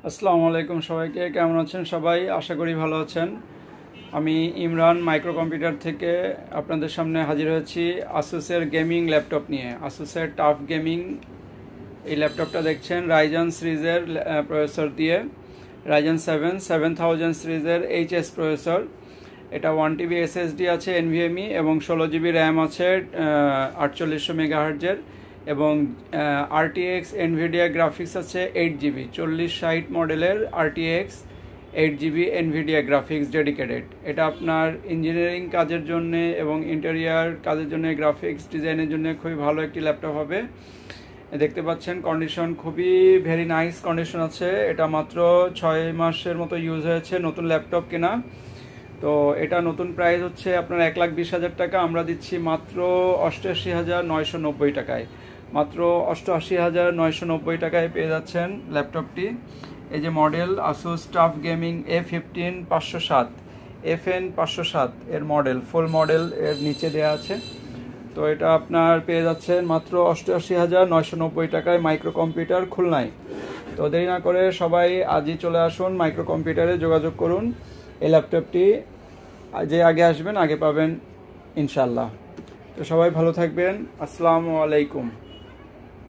আসসালামু আলাইকুম সবাইকে, কেমন আছেন সবাই? আশা করি ভালো আছেন। আমি ইমরান মাইক্রো কম্পিউটার থেকে আপনাদের সামনে হাজির হয়েছি আসুসের গেমিং ল্যাপটপ নিয়ে। আসুসের টাফ গেমিং এই ল্যাপটপটা দেখছেন রাইজন সিরিজের প্রসেসর দিয়ে, রাইজন 7000 সিরিজের এইচএস প্রসেসর। এটা 1 TB এসএসডি আছে এনভিএমই এবং 16 GB র্যাম আছে 4800 মেগাহার্জের এবং আরটিএক্স এনভিডিয়া গ্রাফিক্স আছে 8 GB 4060 মডেলের RTX 8 GB Nvidia graphics dedicated. এটা আপনার ইঞ্জিনিয়ারিং কাজের জন্য এবং ইন্টেরিয়ার কাজের জন্য, গ্রাফিক্স ডিজাইনের জন্য খুবই ভালো একটি ল্যাপটপ হবে। দেখতে পাচ্ছেন কন্ডিশন খুবই ভেরি নাইস কন্ডিশন আছে। এটা মাত্র 6 মাসের মতো ইউজ হয়েছে, নতুন ল্যাপটপ কেনা। তো এটা নতুন প্রাইস হচ্ছে আপনার 1,20,000 টাকা, আমরা দিচ্ছি মাত্র 88,990 টাকায়। মাত্র 88,990 টাকায় পেয়ে যাচ্ছেন ল্যাপটপটি। এই যে model Asus tough gaming A15 507 FN 507 এর মডেল, ফুল মডেল এর নিচে দেওয়া আছে। তো এটা আপনার পেয়ে যাচ্ছেন মাত্র 88,990 টাকায় মাইক্রো কম্পিউটার খুলনায়। তো দেরি না করে সবাই আজই চলে আসুন, মাইক্রো কম্পিউটারে যোগাযোগ করুন। এই ল্যাপটপটি যে আগে আসবেন আগে পাবেন ইনশাল্লাহ। তো সবাই ভালো থাকবেন। আসসালামু আলাইকুম।